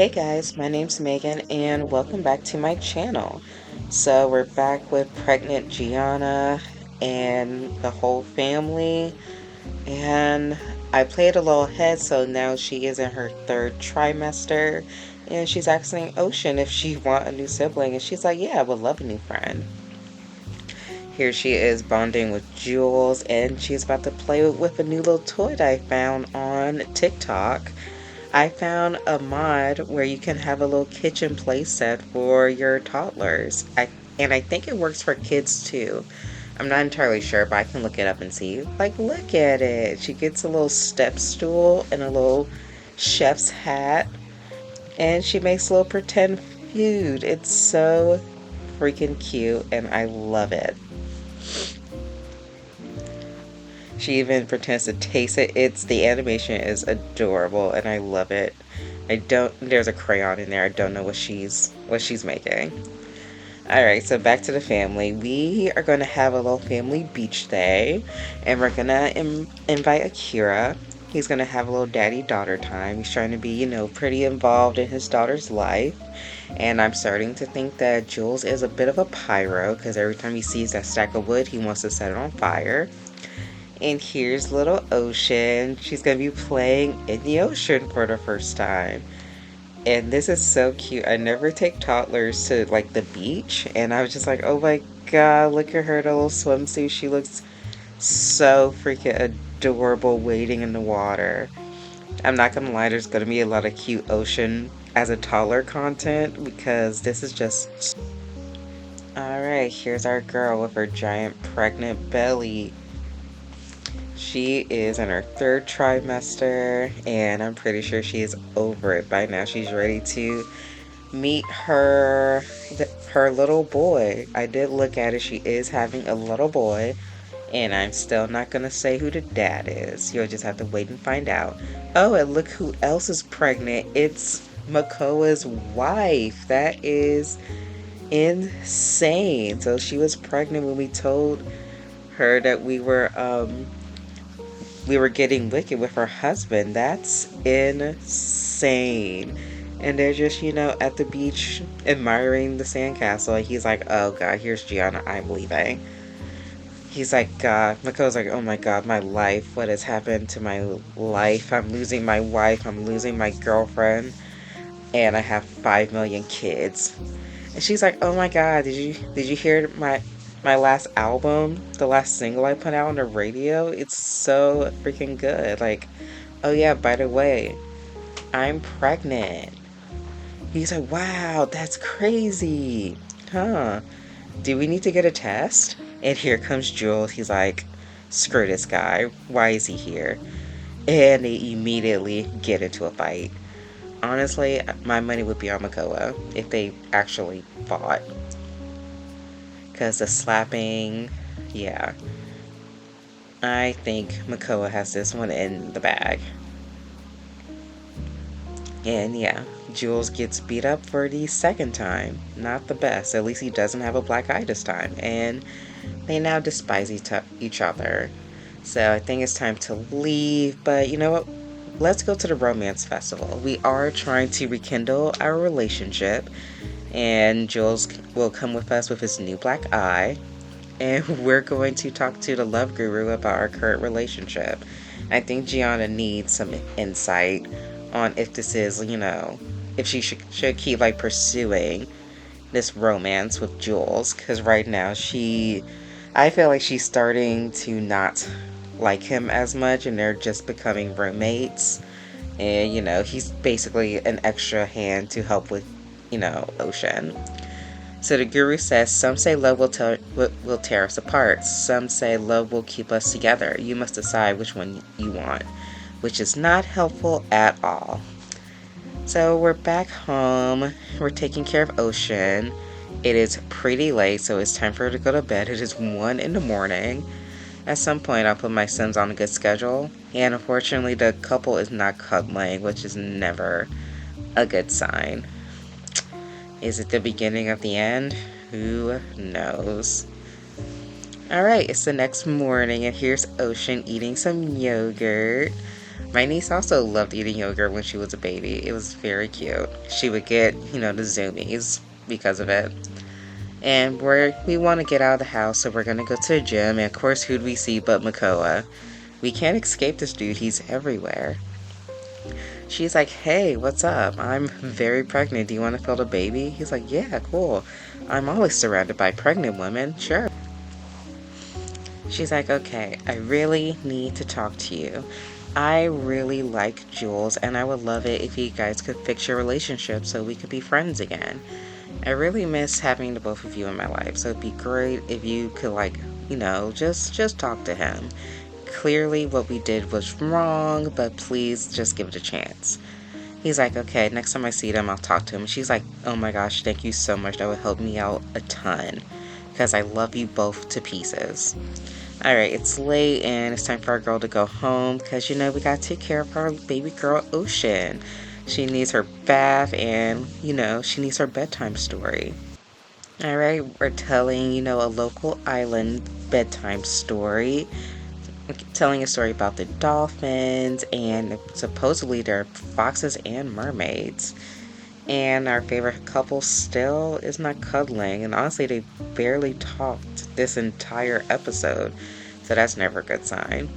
Hey guys, my name's Megan and welcome back to my channel. So we're back with pregnant Gianna and the whole family, and I played a little ahead, so now she is in her third trimester and she's asking Ocean if she want a new sibling, and she's like, yeah, I would love a new friend. Here she is bonding with Jules, and she's about to play with a new little toy that I found on TikTok. I found a mod where you can have a little kitchen play set for your toddlers. And I think it works for kids too. I'm not entirely sure, but I can look it up and see. Like, look at it. She gets a little step stool and a little chef's hat, and she makes a little pretend food. It's so freaking cute, and I love it. She even pretends to taste it. The animation is adorable and I love it. There's a crayon in there. I don't know what she's making. All right, so back to the family. We are going to have a little family beach day, and we're going to invite Akira. He's going to have a little daddy-daughter time. He's trying to be, pretty involved in his daughter's life. And I'm starting to think that Jules is a bit of a pyro, because every time he sees that stack of wood, he wants to set it on fire. And here's little Ocean. She's going to be playing in the ocean for the first time. And this is so cute. I never take toddlers to like the beach, and I was just like, oh my god, look at her in a little swimsuit. She looks so freaking adorable wading in the water. I'm not gonna lie, there's gonna be a lot of cute Ocean as a toddler content because this is just... Alright, here's our girl with her giant pregnant belly. She is in her third trimester, and I'm pretty sure she is over it by now. She's ready to meet her little boy. I did look at it. She is having a little boy, and I'm still not going to say who the dad is. You'll just have to wait and find out. Oh, and look who else is pregnant. It's Makoa's wife. That is insane. So she was pregnant when we told her that we were getting wicked with her husband. That's insane. And they're just, at the beach admiring the sandcastle. And he's like, oh god, here's Gianna, I'm leaving. He's like, God. Mako's like, oh my god, my life. What has happened to my life? I'm losing my wife. I'm losing my girlfriend. And I have 5 million kids. And she's like, oh my god, did you hear my last album, the last single I put out on the radio? It's so freaking good. Like, oh yeah, by the way, I'm pregnant. He's like, wow, that's crazy. Huh? Do we need to get a test? And here comes Jules. He's like, screw this guy. Why is he here? And they immediately get into a fight. Honestly, my money would be on Makoa if they actually fought. Because the slapping, yeah. I think Makoa has this one in the bag. And yeah, Jules gets beat up for the second time. Not the best. At least he doesn't have a black eye this time. And they now despise each other. So I think it's time to leave. But you know what? Let's go to the romance festival. We are trying to rekindle our relationship. And Jules will come with us with his new black eye. And we're going to talk to the love guru about our current relationship. I think Gianna needs some insight on if this is, if she should keep like pursuing this romance with Jules. Because right now I feel like she's starting to not like him as much, and they're just becoming roommates. And, he's basically an extra hand to help with, Ocean. So the guru says, some say love will tear us apart. Some say love will keep us together. You must decide which one you want, which is not helpful at all. So we're back home. We're taking care of Ocean. It is pretty late, so it's time for her to go to bed. It is 1 in the morning. At some point, I'll put my Sims on a good schedule. And unfortunately, the couple is not cuddling, which is never a good sign. Is it the beginning of the end? Who knows? Alright, it's the next morning, and here's Ocean eating some yogurt. My niece also loved eating yogurt when she was a baby. It was very cute. She would get, the zoomies because of it. And we want to get out of the house, so we're gonna go to the gym. And of course, who'd we see but Makoa? We can't escape this dude. He's everywhere. She's like, "Hey, what's up? I'm very pregnant. Do you want to feel the baby?" He's like, "Yeah, cool. I'm always surrounded by pregnant women. Sure." She's like, "Okay, I really need to talk to you. I really like Jules, and I would love it if you guys could fix your relationship so we could be friends again. I really miss having the both of you in my life, so it'd be great if you could, like, just talk to him. Clearly, what we did was wrong, but please just give it a chance." He's like, "Okay, next time I see them, I'll talk to him." She's like, "Oh my gosh, thank you so much. That would help me out a ton because I love you both to pieces." Alright, it's late and it's time for our girl to go home because, we gotta take care of our baby girl, Ocean. She needs her bath and, she needs her bedtime story. Alright, we're telling, a local island bedtime story. Telling a story about the dolphins and supposedly they're foxes and mermaids. And our favorite couple still is not cuddling, and honestly, they barely talked this entire episode, so that's never a good sign.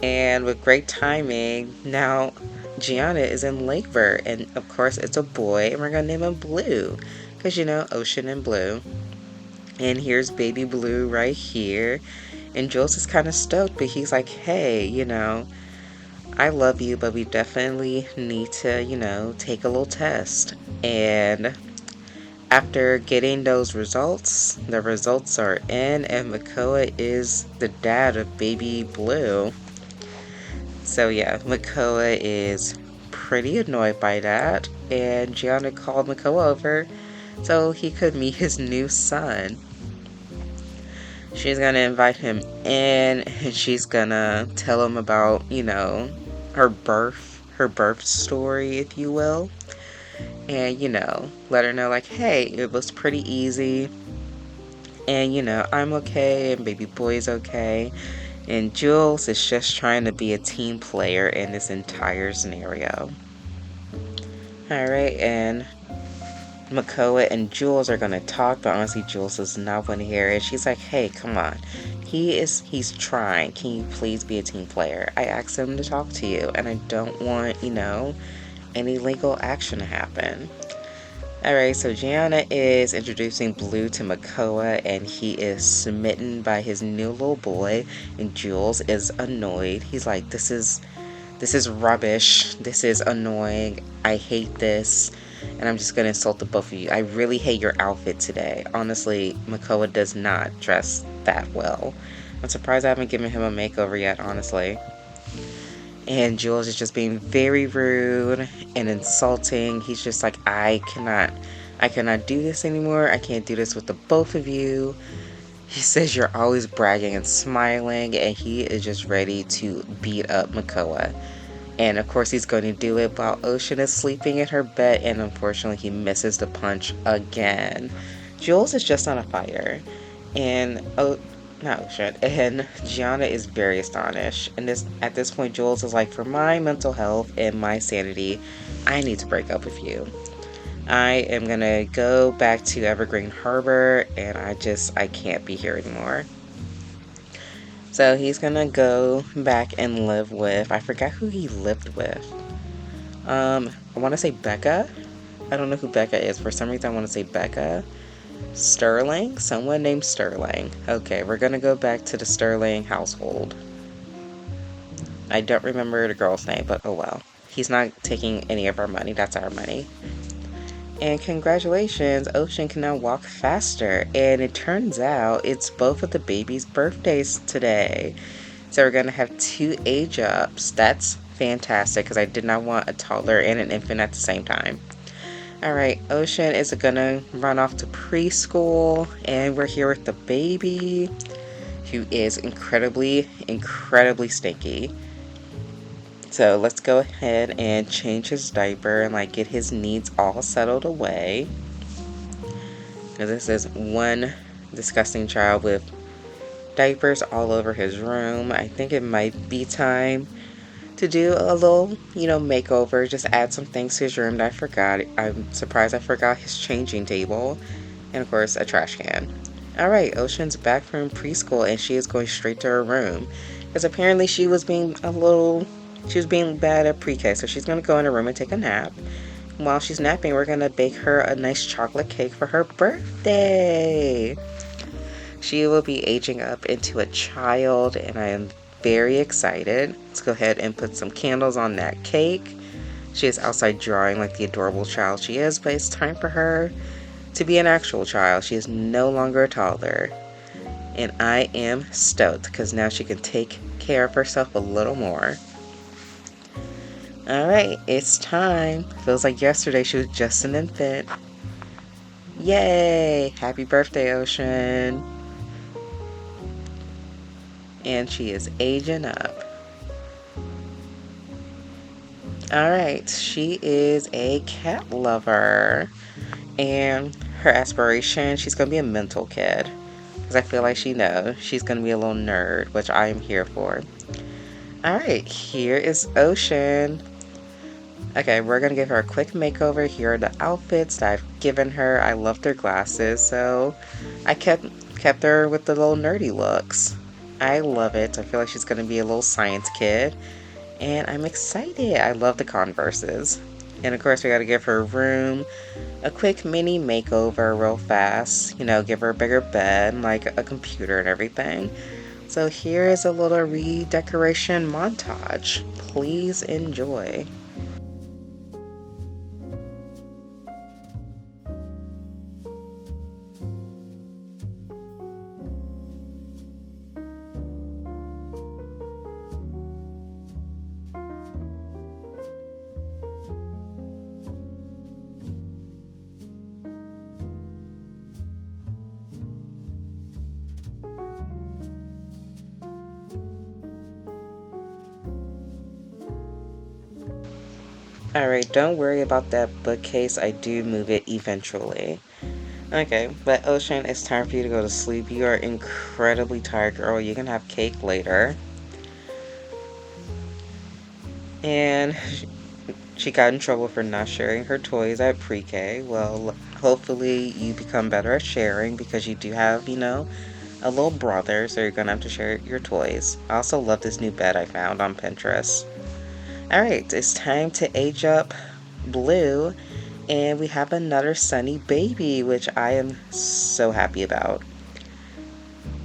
And with great timing, now Gianna is in labor, and of course, it's a boy, and we're gonna name him Blue, because Ocean and Blue. And here's baby Blue right here, and Jules is kind of stoked, but he's like, "Hey, I love you, but we definitely need to, take a little test." And after getting those results, the results are in, and Makoa is the dad of baby Blue. So yeah, Makoa is pretty annoyed by that, and Gianna called Makoa over so he could meet his new son. She's gonna invite him in, and she's gonna tell him about, her birth story, if you will. And, let her know, like, hey, it was pretty easy. And, I'm okay, and baby boy is okay. And Jules is just trying to be a team player in this entire scenario. Alright, and Makoa and Jules are gonna talk, but honestly, Jules does not want to hear it. She's like, "Hey, come on. He's trying. Can you please be a team player? I asked him to talk to you, and I don't want, any legal action to happen." Alright, so Gianna is introducing Blue to Makoa, and he is smitten by his new little boy, and Jules is annoyed. He's like, this is rubbish. This is annoying. I hate this. And I'm just gonna insult the both of you. I really hate your outfit today. Honestly, Makoa does not dress that well. I'm surprised I haven't given him a makeover yet, honestly. And Jules is just being very rude and insulting. He's just like, I cannot do this anymore. I can't do this with the both of you. He says you're always bragging and smiling, and he is just ready to beat up Makoa. And of course he's going to do it while Ocean is sleeping in her bed, and unfortunately he misses the punch again. Jules is just on a fire. And not Ocean. And Gianna is very astonished. And at this point Jules is like, for my mental health and my sanity, I need to break up with you. I am gonna go back to Evergreen Harbor, and I can't be here anymore. So he's gonna go back and live with, I forgot who he lived with. I want to say Becca. I don't know who Becca is. For some reason I want to say Becca. Sterling? Someone named Sterling. Okay, we're gonna go back to the Sterling household. I don't remember the girl's name, but oh well. He's not taking any of our money. That's our money. And congratulations, Ocean can now walk faster. And it turns out it's both of the babies' birthdays today. So we're going to have 2 age ups. That's fantastic because I did not want a toddler and an infant at the same time. Alright, Ocean is going to run off to preschool. And we're here with the baby, who is incredibly, incredibly stinky. So let's go ahead and change his diaper and get his needs all settled away. Because this is one disgusting child with diapers all over his room. I think it might be time to do a little, makeover. Just add some things to his room that I forgot. I'm surprised I forgot his changing table. And of course, a trash can. Alright, Ocean's back from preschool and she is going straight to her room. Because apparently she was being bad at pre-K. So she's going to go in her room and take a nap. While she's napping, we're going to bake her a nice chocolate cake for her birthday. She will be aging up into a child, and I am very excited. Let's go ahead and put some candles on that cake. She is outside drawing like the adorable child she is, but it's time for her to be an actual child. She is no longer a toddler. And I am stoked because now she can take care of herself a little more. Alright, it's time. Feels like yesterday she was just an infant. Yay! Happy birthday, Ocean. And she is aging up. Alright, she is a cat lover. And her aspiration, she's going to be a mental kid. Because I feel like she knows she's going to be a little nerd, which I am here for. Alright, here is Ocean. Okay, we're going to give her a quick makeover. Here are the outfits that I've given her. I love their glasses, so I kept her with the little nerdy looks. I love it. I feel like she's going to be a little science kid. And I'm excited. I love the Converses. And of course, we got to give her room a quick mini makeover real fast. Give her a bigger bed, like a computer and everything. So here is a little redecoration montage. Please enjoy. Alright, don't worry about that bookcase. I do move it eventually. Okay, but Ocean, it's time for you to go to sleep. You are incredibly tired, girl. You can have cake later. And she got in trouble for not sharing her toys at pre-K. Well, hopefully you become better at sharing because you do have, a little brother, so you're gonna have to share your toys. I also love this new bed I found on Pinterest. Alright, it's time to age up Blue, and we have another sunny baby, which I am so happy about.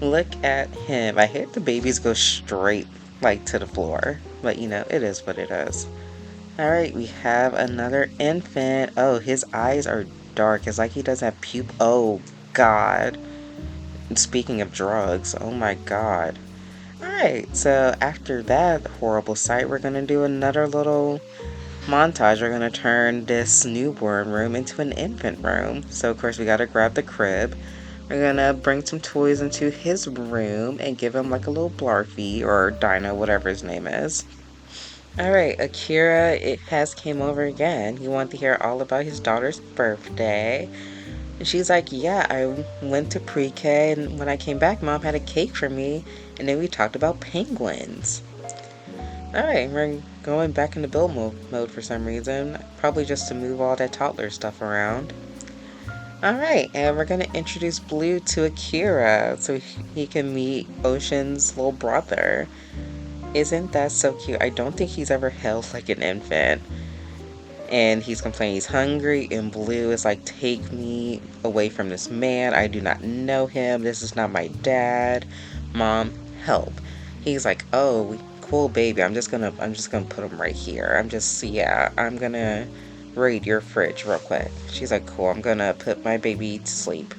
Look at him. I hate the babies go straight, to the floor, but it is what it is. Alright, we have another infant. Oh, his eyes are dark. It's like he doesn't have pupil. Oh, God. Speaking of drugs, oh my God. Alright, so after that horrible sight, we're going to do another little montage. We're going to turn this newborn room into an infant room. So, of course, we got to grab the crib. We're going to bring some toys into his room and give him like a little Blarfy or Dino, whatever his name is. Alright, Akira, it has came over again. He wanted to hear all about his daughter's birthday. And she's like, yeah, I went to pre-K, and when I came back, Mom had a cake for me, and then we talked about penguins. Alright, we're going back into build mode for some reason. Probably just to move all that toddler stuff around. Alright, and we're going to introduce Blue to Akira so he can meet Ocean's little brother. Isn't that so cute? I don't think he's ever held like an infant. And he's complaining he's hungry, and Blue is like, take me away from this man. I do not know him. This is not my dad. Mom, help. He's like, oh, cool baby. I'm just gonna put him right here. I'm gonna raid your fridge real quick. She's like, cool, I'm gonna put my baby to sleep.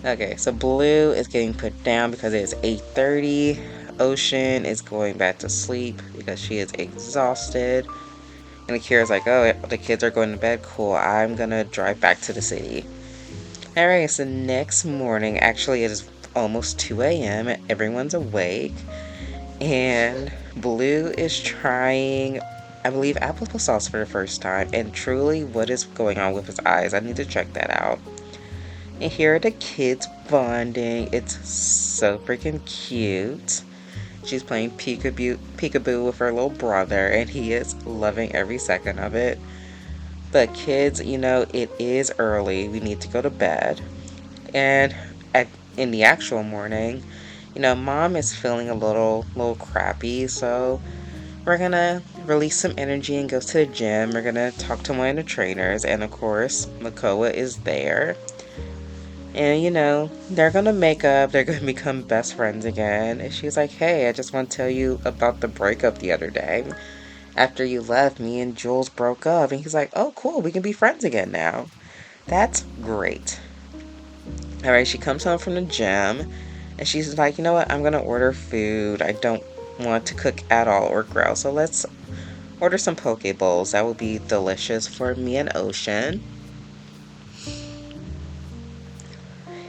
Okay, so Blue is getting put down because it is 8:30. Ocean is going back to sleep because she is exhausted. And Akira's like, oh, the kids are going to bed. Cool, I'm gonna drive back to the city. Alright, so next morning, actually it is almost 2 a.m. Everyone's awake. And Blue is trying, I believe, applesauce for the first time. And truly, what is going on with his eyes? I need to check that out. And here are the kids bonding. It's so freaking cute. She's playing peekaboo with her little brother, and he is loving every second of it. But kids, it is early. We need to go to bed. And in the actual morning, mom is feeling a little crappy, so we're gonna release some energy and go to the gym. We're gonna talk to one of the trainers, and of course, Makoa is there. And they're gonna make up, they're gonna become best friends again. And she's like, hey, I just want to tell you about the breakup the other day. After you left, me and Jules broke up. And he's like, oh, cool, we can be friends again now. That's great. Alright, she comes home from the gym and she's like, you know what, I'm gonna order food. I don't want to cook at all or grill, so let's order some poke bowls. That will be delicious for me and Ocean.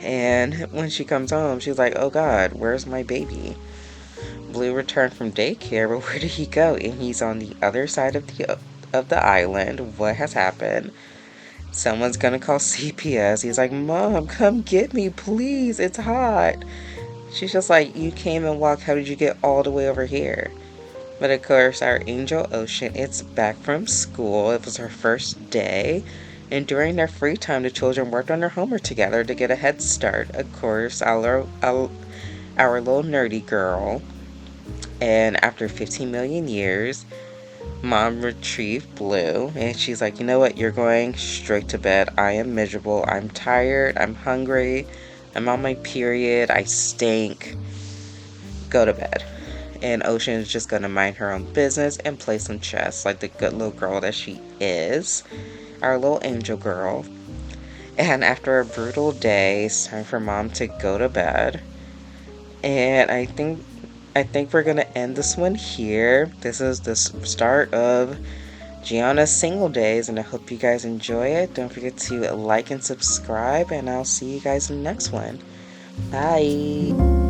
And when she comes home, she's like, oh god, where's my baby? Blue returned from daycare, but where did he go? And he's on the other side of the island. What has happened? Someone's gonna call CPS. He's like, Mom, come get me, please. It's hot. She's just like, you came and walked. How did you get all the way over here? But of course, our angel Ocean, it's back from school. It was her first day. And during their free time, the children worked on their homework together to get a head start. Of course, our little nerdy girl. And after 15 million years, Mom retrieved Blue. And she's like, you know what? You're going straight to bed. I am miserable. I'm tired. I'm hungry. I'm on my period. I stink. Go to bed. And Ocean is just going to mind her own business and play some chess like the good little girl that she is. Our little angel girl. And after a brutal day, it's time for Mom to go to bed. And I think we're gonna end this one here. This is the start of Gianna's single days, and I hope you guys enjoy it. Don't forget to like and subscribe, and I'll see you guys in the next one. Bye.